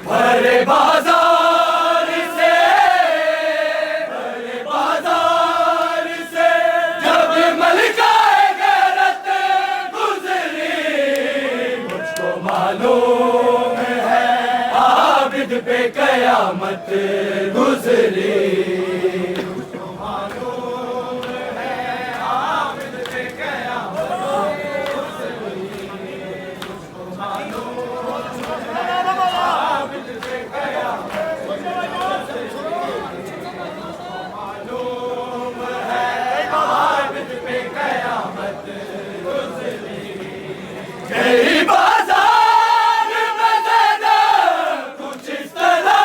भरे बाजार से, भरे बाजार से जब मलिकाए गैरत गुजरी, मुझको मालूम है आबिद पे कयामत गुजरी। गई बाजार में ज़ैनब कुछ इस तरह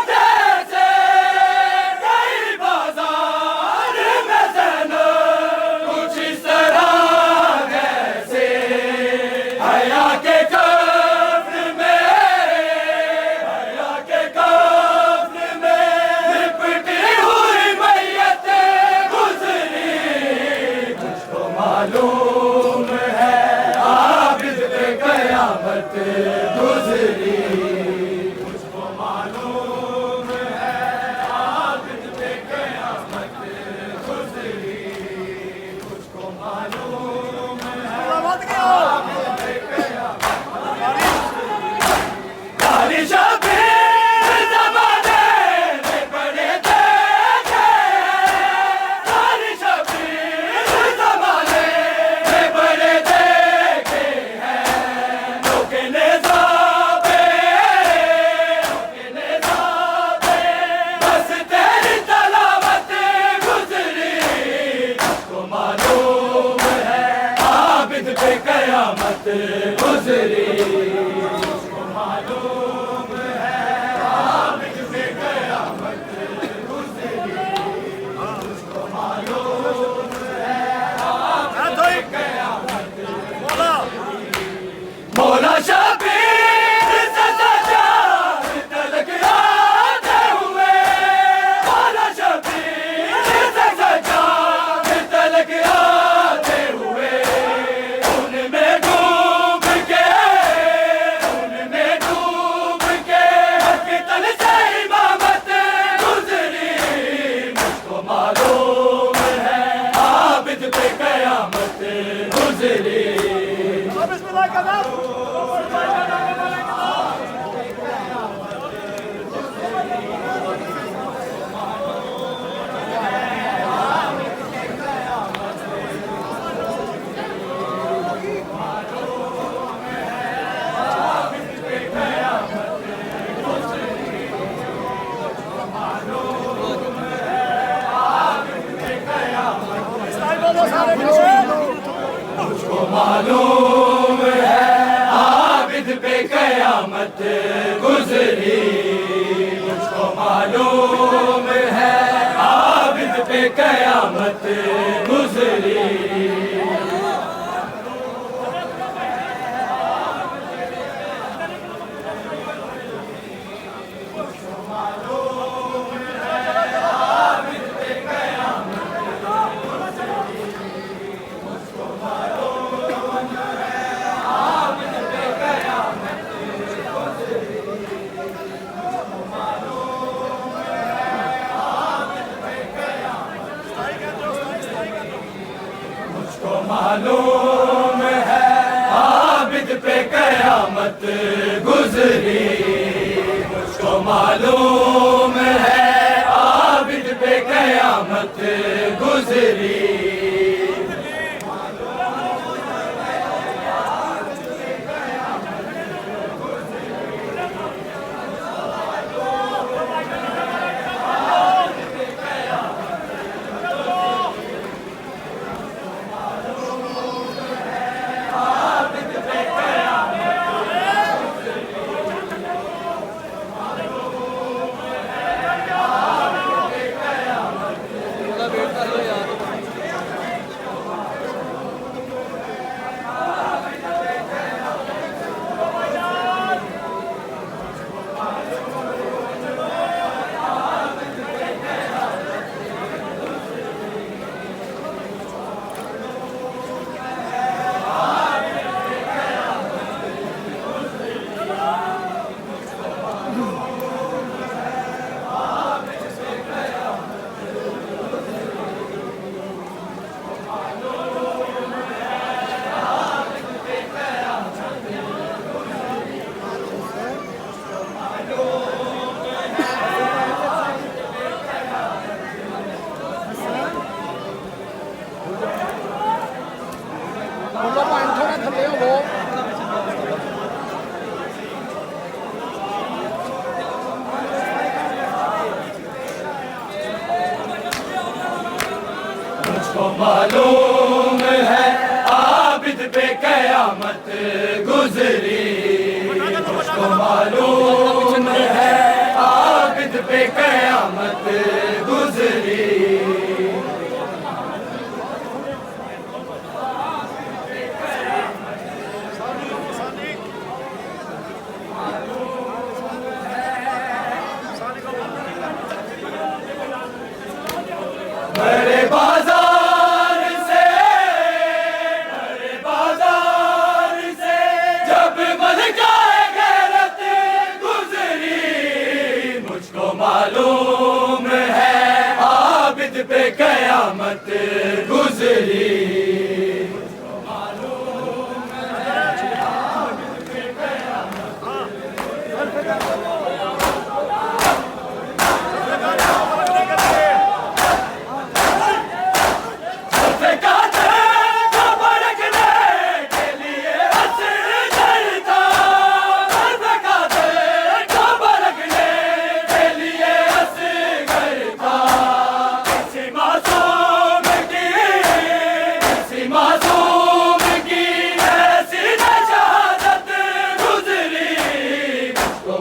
जैसे, गई बाजार में ज़ैनब कुछ इस तरह जैसे, हया के कब्र में, हया के कब्र में लिपटी हुई मैयत गुजरी। मुझको मालूम है आबिद पे कयामत गुजरी, मुझको मालूम है आबिद पे कयामत गुजरी, मुझको मालूम है आबिद पे कयामत गुजरी। शबीर ज़माने में बड़े देखे हैं, शबीर ज़माने में बड़े देखे हैं, लोके नेज़ाबे, लोके नेज़ाबे, बस तेरी तलावत गुजरी। मुझको मालूम है आबिद पे कयामत गुजरी, मुझको मालूम है आबिद पे कयामत गुजरी, मुझको मालूम है आबिद पे कयामत गुजरी। मौला शबीर से सजाद तलक आते हुए, मौला शबीर से सजाद तलक आते हुए, उनमें डूब के, उनमें डूब के हक तल से इमामत गुजरी। मुझको मालूम है आबिद पे कयामत गुजरी। मुझको मालूम है आबिद पे कयामत गुजरी, मुझको मालूम है आबिद पे कयामत गुजरी। मुझको मालूम है आबिद पे कयामत गुजरी, मुझको मालूम है आबिद पे कयामत गुजरी। मालूम है आबिद पे कयामत गुजरी, मुझको मालूम है आबिद पे कयामत गुजरी। बड़े बाजार से जब बल जाए गैरत गुजरी, मुझको मालूम है आबिद पे कयामत गुजरी।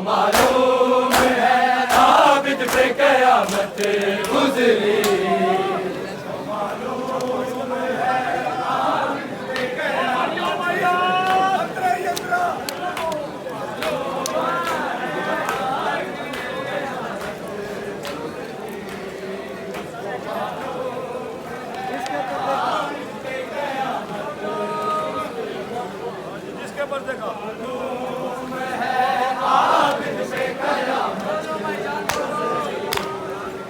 मालूम है आबिद पे कयामत गुजरी, जिसके पर देखा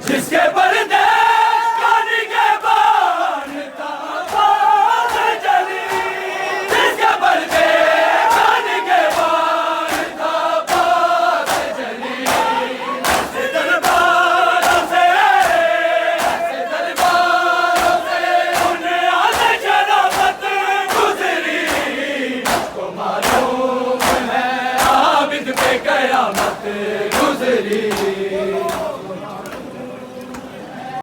जिसके पर्दे कानी के बानता बात जली, जिसके पर्दे कानी के बानता बात जली। ऐसे दरबारों से उन्हें आने शराफत गुजरी, मुझको मालूम है आबिद पे कयामत गुजरी।